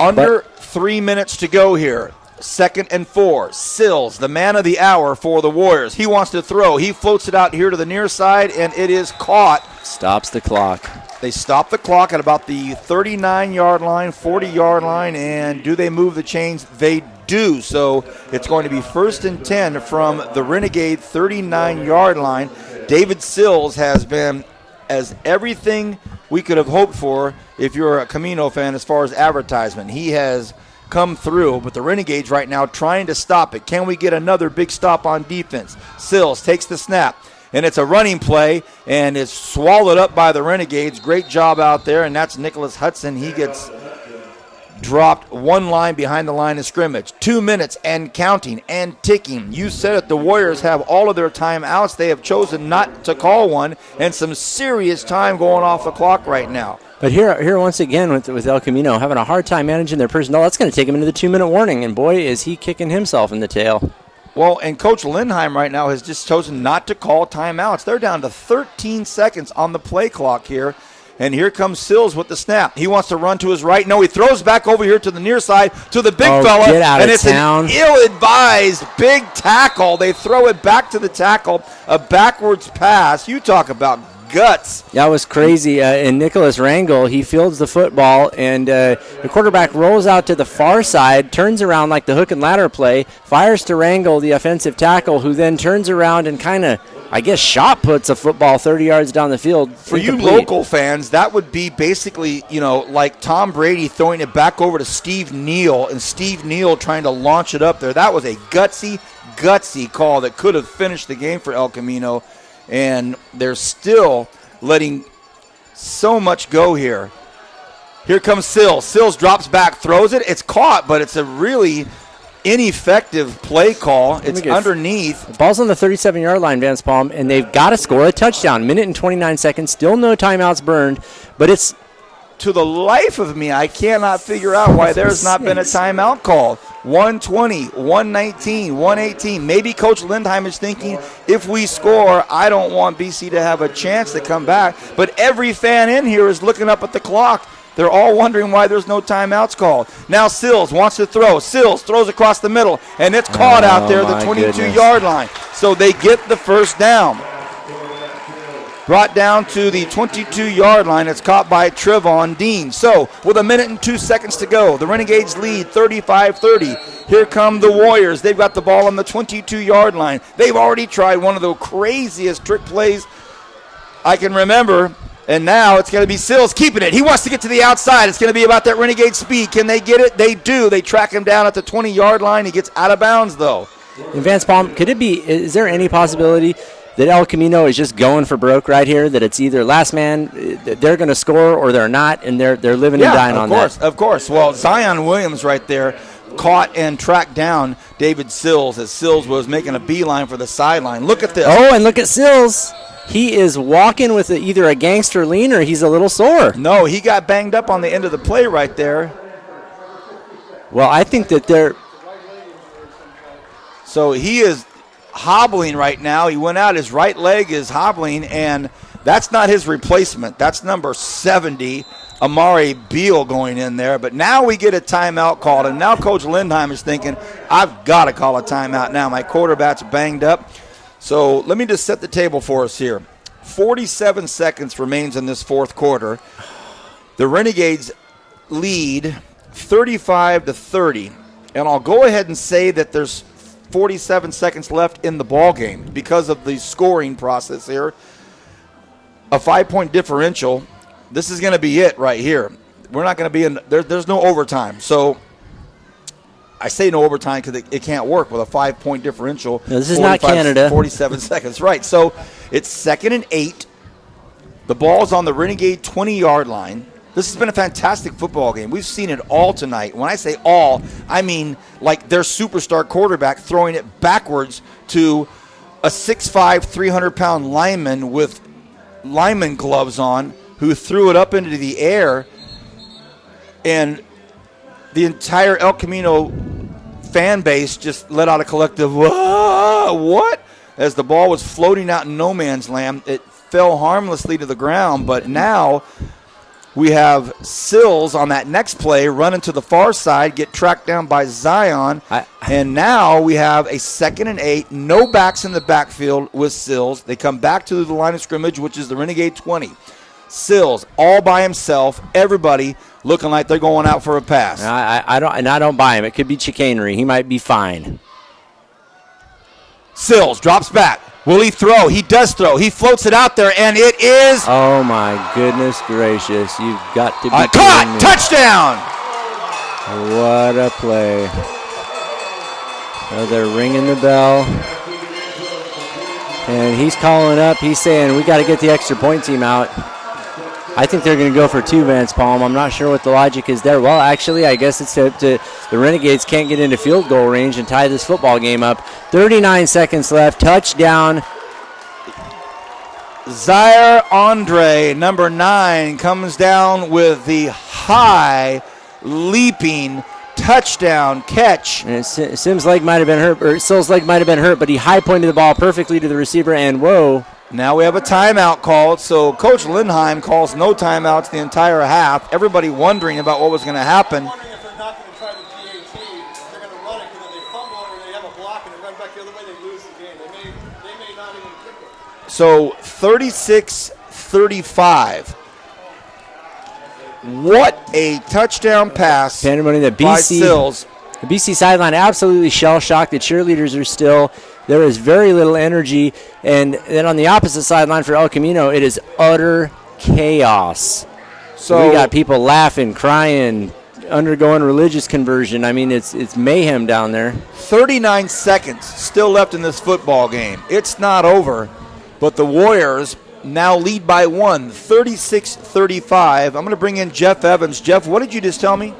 Under 3 minutes to go here. 2nd and 4. Sills, the man of the hour for the Warriors. He wants to throw. He floats it out here to the near side, and it is caught. Stops the clock. They stop the clock at about the 39-yard line, 40-yard line, and do they move the chains? They do. So it's going to be 1st and 10 from the Renegade 39-yard line. David Sills has been as everything we could have hoped for if you're a Camino fan as far as advertisement. He has come through, but the Renegades right now trying to stop it. Can we get another big stop on defense? Sills takes the snap, and it's a running play, and it's swallowed up by the Renegades. Great job out there, and that's Nicholas Hudson. He gets dropped one line behind the line of scrimmage. 2 minutes and counting and ticking. You said it, the Warriors have all of their timeouts. They have chosen not to call one, and some serious time going off the clock right now. But here once again with El Camino having a hard time managing their personnel. That's going to take him into the 2-minute warning, and boy, is he kicking himself in the tail. Well, and Coach Lindheim right now has just chosen not to call timeouts. They're down to 13 seconds on the play clock here, and here comes Sills with the snap. He wants to run to his right. No, he throws back over here to the near side to the big fella, get out and of it's town. An ill-advised big tackle. They throw it back to the tackle, a backwards pass. You talk about guts. That was crazy. And Nicholas Rangel, he fields the football, and the quarterback rolls out to the far side, turns around like the hook and ladder play, fires to Rangel, the offensive tackle, who then turns around and kind of, I guess, shot puts a football 30 yards down the field. For you local fans, that would be basically, like Tom Brady throwing it back over to Steve Neal, and Steve Neal trying to launch it up there. That was a gutsy call that could have finished the game for El Camino. And they're still letting so much go here. Here comes Sills. Sills drops back, throws it. It's caught, but it's a really ineffective play call. It's underneath. The ball's on the 37-yard line, Vance Palm, and they've got to score a touchdown. Minute and 29 seconds. Still no timeouts burned, but it's... To the life of me, I cannot figure out why there's not been a timeout call. 120, 119, 118. Maybe Coach Lindheim is thinking, if we score, I don't want BC to have a chance to come back. But every fan in here is looking up at the clock. They're all wondering why there's no timeouts called. Now Sills wants to throw. Sills throws across the middle, and it's caught out there at the 22-yard line. So they get the first down. Brought down to the 22-yard line. It's caught by Trevon Dean. So, with a minute and 2 seconds to go, the Renegades lead 35-30. Here come the Warriors. They've got the ball on the 22-yard line. They've already tried one of the craziest trick plays I can remember, and now it's going to be Sills keeping it. He wants to get to the outside. It's going to be about that Renegade speed. Can they get it? They do. They track him down at the 20-yard line. He gets out of bounds, though. And Vance Palm, is there any possibility that El Camino is just going for broke right here, that it's either last man, they're going to score, or they're not, and they're living and dying on that? Of course. Well, Zion Williams right there caught and tracked down David Sills as Sills was making a beeline for the sideline. Look at this. Oh, and look at Sills. He is walking with either a gangster lean or he's a little sore. No, he got banged up on the end of the play right there. Well, I think that they're... So he is hobbling right now. He went out. His right leg is hobbling, and that's not his replacement. That's number 70, Amari Beal, going in there. But now we get a timeout called, and now Coach Lindheim is thinking, I've got to call a timeout now. My quarterback's banged up. So let me just set the table for us here. 47 seconds remains in this fourth quarter. The Renegades lead 35-30, and I'll go ahead and say that there's 47 seconds left in the ball game because of the scoring process here. A 5-point differential. This is going to be it right here. We're not going to be in there's no overtime. So I say no overtime because it can't work with a 5-point differential. No, this is not Canada. 47 seconds, right. So it's 2nd and 8. The ball's on the Renegade 20-yard line. This has been a fantastic football game. We've seen it all tonight. When I say all, I mean like their superstar quarterback throwing it backwards to a 6'5", 300-pound lineman with lineman gloves on who threw it up into the air. And the entire El Camino fan base just let out a collective, what? As the ball was floating out in no man's land. It fell harmlessly to the ground, but now We have Sills on that next play, running to the far side, get tracked down by Zion. And now we have a 2nd and 8, no backs in the backfield with Sills. They come back to the line of scrimmage, which is the Renegade 20. Sills all by himself, everybody looking like they're going out for a pass. I don't buy him. It could be chicanery. He might be fine. Sills drops back. Will he throw? He does throw. He floats it out there, and it is... Oh, my goodness gracious. You've got to be caught! Touchdown! What a play. Oh, they're ringing the bell. And he's calling up. He's saying, we got to get the extra point team out. I think they're going to go for 2, Vance Palm. I'm not sure what the logic is there. Well, actually, I guess it's the Renegades can't get into field goal range and tie this football game up. 39 seconds left. Touchdown. Zaire Andre, number 9, comes down with the high leaping touchdown catch. And Sims' leg might have been hurt, or Sills' leg might have been hurt, but he high pointed the ball perfectly to the receiver, and whoa. Now we have a timeout called, so Coach Lindheim calls no timeouts the entire half. Everybody wondering about what was going to happen. I'm wondering if they're not going to try the PAT. They're going to run it because if they fumble it or they have a block and they run back the other way, they lose the game. They may not even kick it. So 36-35. What a touchdown pass by Sills. The BC sideline absolutely shell-shocked. The cheerleaders are still... There is very little energy. And then on the opposite sideline for El Camino, it is utter chaos. So we got people laughing, crying, undergoing religious conversion. I mean, it's mayhem down there. 39 seconds still left in this football game. It's not over, but the Warriors now lead by 1, 36-35. I'm going to bring in Jeff Evans. Jeff, what did you just tell me?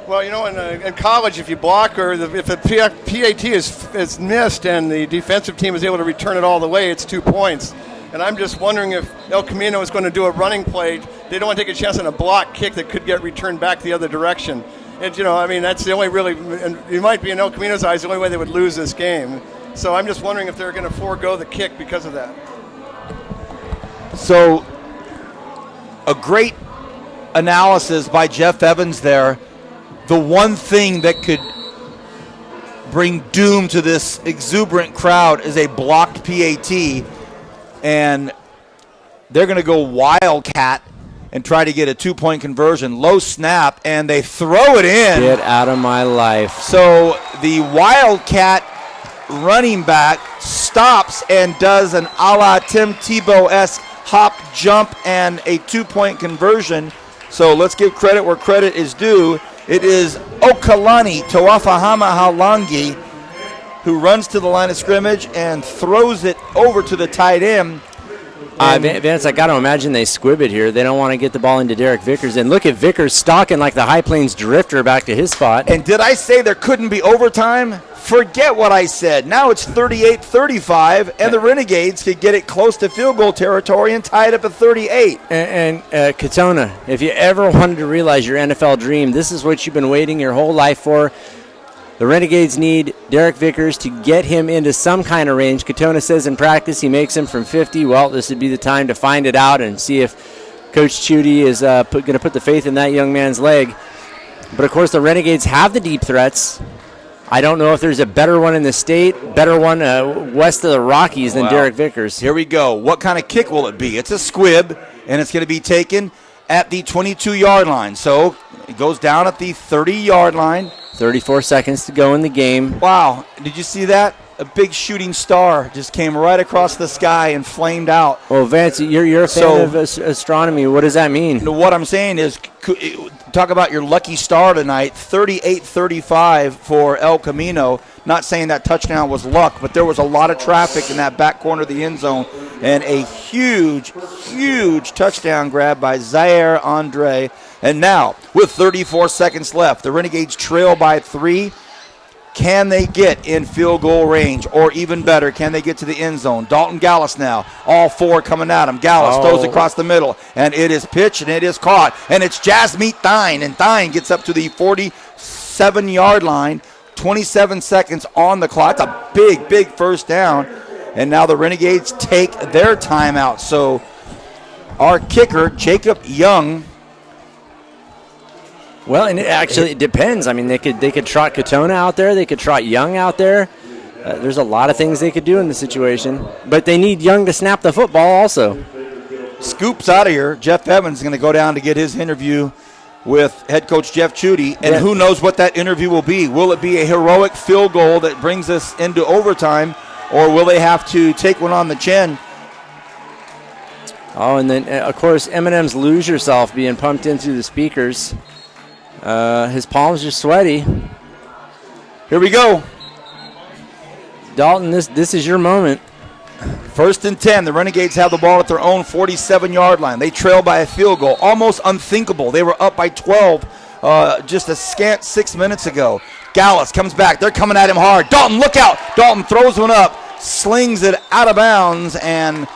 Well, you know, in college, if you block or if the PAT is missed and the defensive team is able to return it all the way, it's 2 points. And I'm just wondering if El Camino is going to do a running play. They don't want to take a chance on a block kick that could get returned back the other direction. And, you know, I mean, that's the only really, and it might be in El Camino's eyes, the only way they would lose this game. So I'm just wondering if they're going to forego the kick because of that. So a great analysis by Jeff Evans there. The one thing that could bring doom to this exuberant crowd is a blocked PAT, and they're going to go wildcat and try to get a 2-point conversion. Low snap, and they throw it in. Get out of my life. So the wildcat running back stops and does an a la Tim Tebow-esque hop, jump, and a 2-point conversion. So let's give credit where credit is due. It is Okalani Toafahama Halangi who runs to the line of scrimmage and throws it over to the tight end. Vance, I got to imagine they squib it here. They don't want to get the ball into Derek Vickers. And look at Vickers stalking like the High Plains Drifter back to his spot. And did I say there couldn't be overtime? Forget what I said. Now it's 38-35, and the Renegades could get it close to field goal territory and tie it up at 38. And Katona, if you ever wanted to realize your NFL dream, this is what you've been waiting your whole life for. The Renegades need Derek Vickers to get him into some kind of range. Katona says in practice he makes him from 50. Well, this would be the time to find it out and see if Coach Chudy is going to put the faith in that young man's leg. But, of course, the Renegades have the deep threats. I don't know if there's a better one in the state, better one west of the Rockies than Derek Vickers. Here we go. What kind of kick will it be? It's a squib, and it's going to be taken at the 22-yard line. So it goes down at the 30-yard line. 34 seconds to go in the game. Wow. Did you see that? A big shooting star just came right across the sky and flamed out. Well, Vance, you're a fan of astronomy. What does that mean? What I'm saying is, talk about your lucky star tonight, 38-35 for El Camino. Not saying that touchdown was luck, but there was a lot of traffic in that back corner of the end zone, and a huge, huge touchdown grab by Zaire Andre. And now, with 34 seconds left, the Renegades trail by 3. Can they get in field goal range? Or even better, can they get to the end zone? Dalton Gallus now. All 4 coming at him. Gallus throws across the middle. And it is pitched and it is caught. And it's Jasmeet Thine. And Thine gets up to the 47-yard line. 27 seconds on the clock. It's a big, big first down. And now the Renegades take their timeout. So our kicker, Jacob Young, Well, and it depends. I mean, they could trot Katona out there. They could trot Young out there. There's a lot of things they could do in the situation. But they need Young to snap the football also. Scoop's out of here. Jeff Evans is going to go down to get his interview with head coach Jeff Chudy, and who knows what that interview will be. Will it be a heroic field goal that brings us into overtime, or will they have to take one on the chin? Oh, and then, of course, M&M's Lose Yourself being pumped into the speakers. His palms are sweaty. Here we go. Dalton, this is your moment. 1st and 10. The Renegades have the ball at their own 47-yard line. They trail by a field goal. Almost unthinkable. They were up by 12 just a scant 6 minutes ago. Gallus comes back. They're coming at him hard. Dalton, look out. Dalton throws one up, slings it out of bounds, and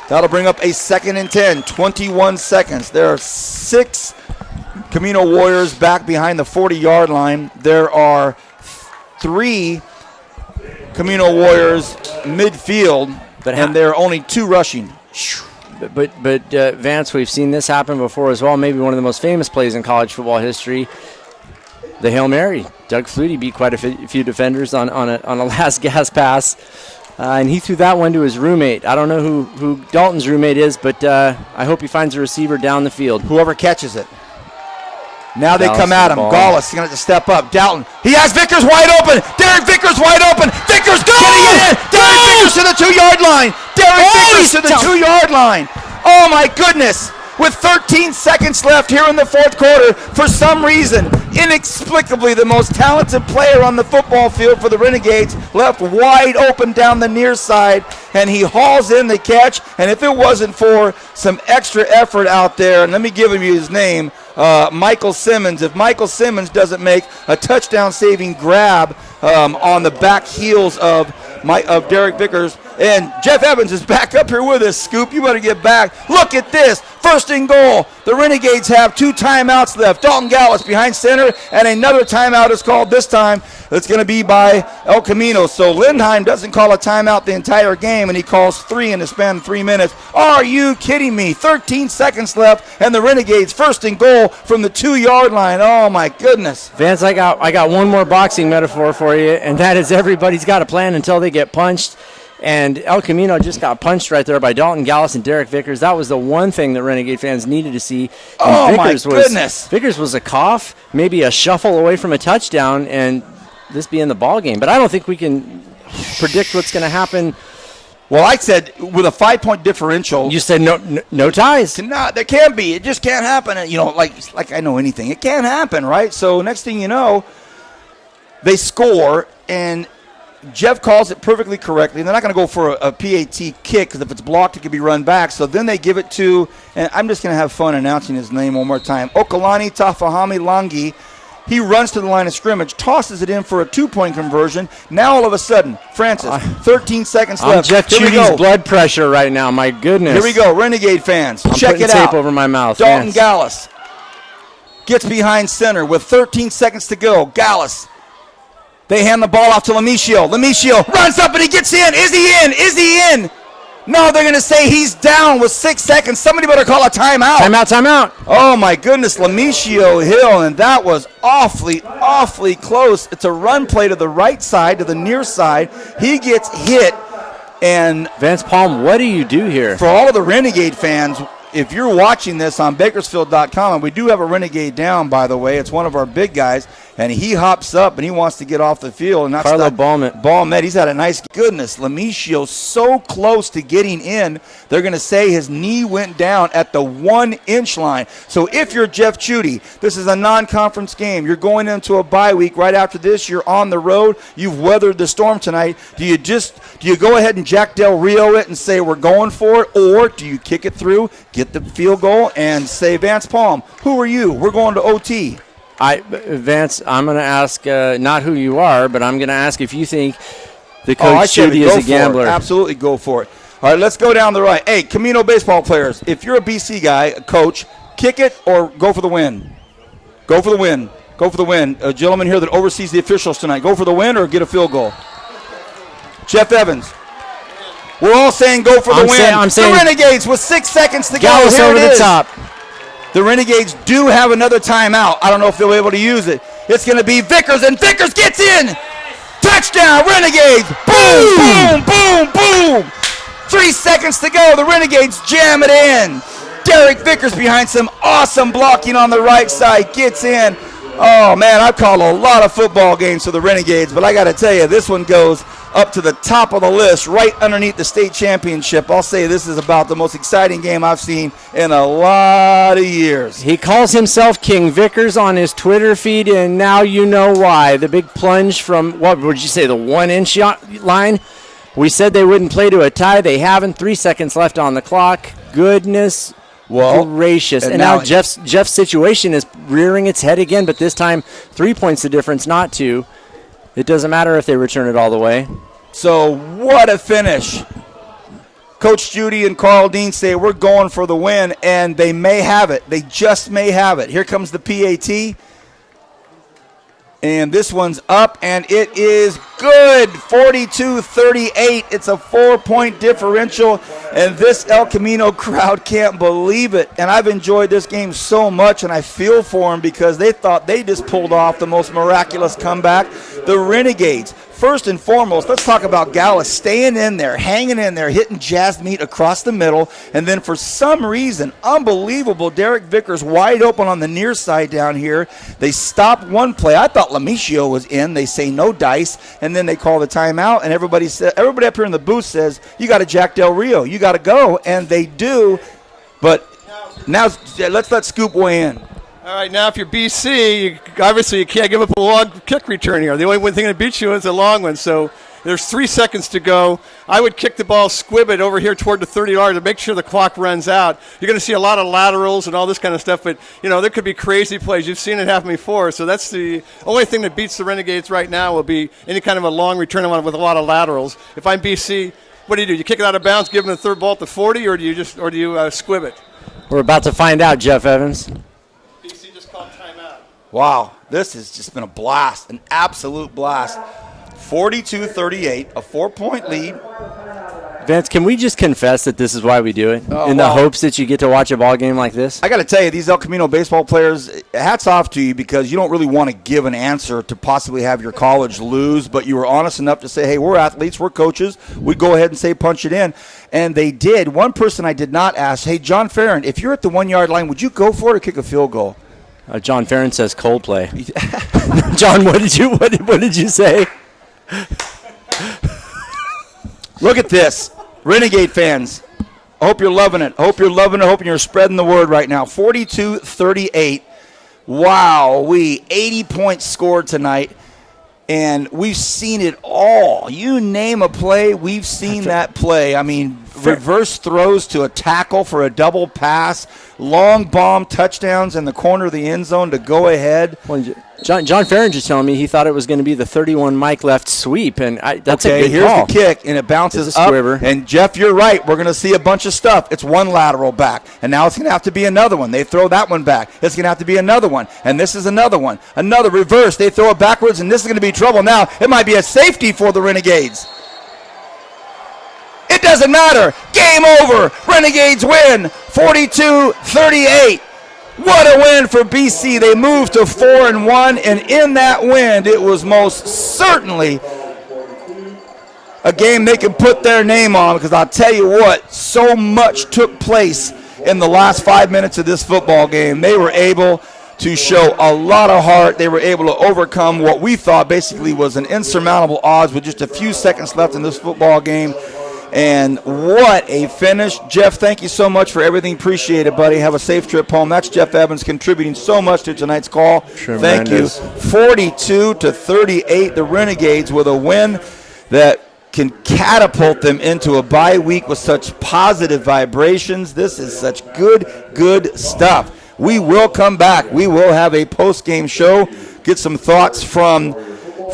that'll bring up a 2nd and 10. 21 seconds. There are 6 Camino Warriors back behind the 40-yard line. There are 3 Camino Warriors midfield. And there are only 2 rushing. But Vance, we've seen this happen before as well. Maybe one of the most famous plays in college football history. The Hail Mary. Doug Flutie beat quite a few defenders on a last gas pass. And he threw that one to his roommate. I don't know who Dalton's roommate is, but I hope he finds a receiver down the field. Whoever catches it. Now they come at him. Gallus is going to have to step up. Dalton. He has Vickers wide open. Derek Vickers wide open. Vickers getting it in. Derek Vickers to the 2-yard line. Derek Vickers to the 2-yard line. Oh, my goodness. With 13 seconds left here in the 4th quarter, for some reason, inexplicably, the most talented player on the football field for the Renegades left wide open down the near side, and he hauls in the catch. And if it wasn't for some extra effort out there, and let me give you his name, Michael Simmons. If Michael Simmons doesn't make a touchdown-saving grab on the back heels of Derek Vickers, and Jeff Evans is back up here with us. Scoop, you better get back. Look at this. 1st and goal. The Renegades have 2 timeouts left. Dalton Gallus behind center, and another timeout is called this time. It's going to be by El Camino. So Lindheim doesn't call a timeout the entire game, and he calls 3 in the span of 3 minutes. Are you kidding me? 13 seconds left, and the Renegades 1st and goal from the 2-yard line. Oh, my goodness. Vance, I got one more boxing metaphor for you, and that is everybody's got a plan until they get punched. And El Camino just got punched right there by Dalton Gallus and Derek Vickers. That was the one thing that Renegade fans needed to see. And my goodness. Vickers was a cough, maybe a shuffle away from a touchdown, and this being the ball game. But I don't think we can predict what's going to happen. Well, I said with a 5-point differential. You said no ties. There can't be. It just can't happen. You know, like I know anything. It can't happen, right? So next thing you know, they score, and Jeff calls it perfectly correctly. They're not going to go for a PAT kick because if it's blocked, it could be run back. So then they give it to, and I'm just going to have fun announcing his name one more time, Okalani Tafahami Langi. He runs to the line of scrimmage, tosses it in for a 2-point conversion. Now all of a sudden, Francis, 13 seconds left. Jeff Chudy's blood pressure right now. My goodness. Here we go, Renegade fans. I'm check it tape out. Over my mouth. Dalton Gallus gets behind center with 13 seconds to go. Gallus. They hand the ball off to Lamicio. Lamicio runs up and he gets in. Is he in? Is he in? No, they're going to say he's down with 6 seconds. Somebody better call a timeout. Timeout. Oh, my goodness. Lamicio Hill, and that was awfully close. It's a run play to the right side, to the near side. He gets hit. And Vance Palm, what do you do here? For all of the Renegade fans, if you're watching this on Bakersfield.com, and we do have a Renegade down, by the way, it's one of our big guys, and he hops up and he wants to get off the field. And that's Carlo Balmet. He's had a nice goodness. Lamicio so close to getting in, they're going to say his knee went down at the 1-inch line. So if you're Jeff Chudy, this is a non-conference game. You're going into a bye week right after this. You're on the road. You've weathered the storm tonight. Do you go ahead and Jack Del Rio it and say we're going for it, or do you kick it through, get the field goal, and say, Vance Palm, who are you? We're going to OT. Vance, I'm going to ask not who you are, but I'm going to ask if you think the coach Chudy is a gambler. Absolutely go for it. All right, let's go down the right. Hey, Camino baseball players, if you're a BC guy, a coach, kick it or go for the win. Go for the win. Go for the win. A gentleman here that oversees the officials tonight, go for the win or get a field goal. Jeff Evans. We're all saying go for the win. I'm saying the Renegades with 6 seconds to go. Gallus Here over it the is. top. The Renegades do have another timeout. I don't know if they'll be able to use it. It's going to be Vickers, and Vickers gets in. Touchdown, Renegades. Boom, boom, boom, boom. 3 seconds to go. The Renegades jam it in. Derek Vickers behind some awesome blocking on the right side gets in. Oh, man, I've called a lot of football games for the Renegades, but I got to tell you, this one goes up to the top of the list, right underneath the state championship. I'll say this is about the most exciting game I've seen in a lot of years. He calls himself King Vickers on his Twitter feed, and now you know why. The big plunge from, what would you say, the 1-inch line? We said they wouldn't play to a tie. They haven't. 3 seconds left on the clock. Goodness gracious. And now Jeff's situation is rearing its head again, but this time 3 points the difference, not 2. It doesn't matter if they return it all the way. So what a finish. Coach Judy and Carl Dean say we're going for the win, and they may have it. They just may have it. Here comes the PAT. And this one's up, and it is good. 42-38. It's a 4-point differential, and this El Camino crowd can't believe it. And I've enjoyed this game so much, and I feel for them because they thought they just pulled off the most miraculous comeback. The Renegades, first and foremost, let's talk about Gallus staying in there, hanging in there, hitting jazz meat across the middle, and then for some reason, unbelievable, Derek Vickers wide open on the near side down here. They stop one play. I thought Lamicio was in. They say no dice, and then they call the timeout, and everybody up here in the booth says, you got to Jack Del Rio. You got to go, and they do. But now let's let Scoop weigh in. All right, now if you're BC, obviously you can't give up a long kick return here. The only one thing that beats you is a long one. So there's 3 seconds to go. I would kick the ball, squib it over here toward the 30-yard to make sure the clock runs out. You're going to see a lot of laterals and all this kind of stuff, but, there could be crazy plays. You've seen it happen before. So that's the only thing that beats the Renegades right now will be any kind of a long return with a lot of laterals. If I'm BC, what do? You kick it out of bounds, give them the third ball at the 40, or do you squib it? We're about to find out, Jeff Evans. BC just called timeout. Wow, this has just been a blast, an absolute blast. 42-38, a 4-point lead. Vince, can we just confess that this is why we do it? In the hopes that you get to watch a ball game like this? I got to tell you, these El Camino baseball players, hats off to you because you don't really want to give an answer to possibly have your college lose, but you were honest enough to say, hey, we're athletes, we're coaches. We go ahead and say punch it in. And they did. One person I did not ask, hey, John Farron, if you're at the 1-yard line, would you go for it or kick a field goal? John Farron says Coldplay. John, what did you say? Look at this. Renegade fans, I hope you're loving it. Hoping you're spreading the word right now. 42-38. Wow, 80 points scored tonight, and we've seen it all. You name a play, we've seen that play. I mean, reverse throws to a tackle for a double pass, long bomb touchdowns in the corner of the end zone to go ahead. Well, John Farron just telling me he thought it was going to be the 31 Mike left sweep, and that's a good here's call. The kick, and it bounces up. And, Jeff, you're right. We're going to see a bunch of stuff. It's one lateral back, and now it's going to have to be another one. They throw that one back. It's going to have to be another one, and this is another one. Another reverse. They throw it backwards, and this is going to be trouble. Now, it might be a safety for the Renegades. It doesn't matter. Game over. Renegades win 42-38. What a win for BC. They moved to 4-1, and in that win, it was most certainly a game they can put their name on, because I'll tell you what, so much took place in the last 5 minutes of this football game. They were able to show a lot of heart. They were able to overcome what we thought basically was an insurmountable odds with just a few seconds left in this football game. And what a finish. Jeff, thank you so much for everything. Appreciate it, buddy. Have a safe trip home. That's Jeff Evans contributing so much to tonight's call. Thank you. 42-38, the Renegades with a win that can catapult them into a bye week with such positive vibrations. This is such good stuff. We will come back. We will have a post-game show. Get some thoughts from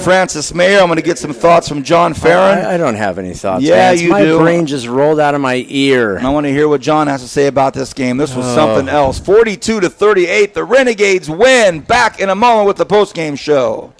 Francis Mayer. I'm going to get some thoughts from John Farron. I don't have any thoughts. Yeah, Vance. you My do. My brain just rolled out of my ear. And I want to hear what John has to say about this game. This was something else. 42-38, the Renegades win. Back in a moment with the post-game show.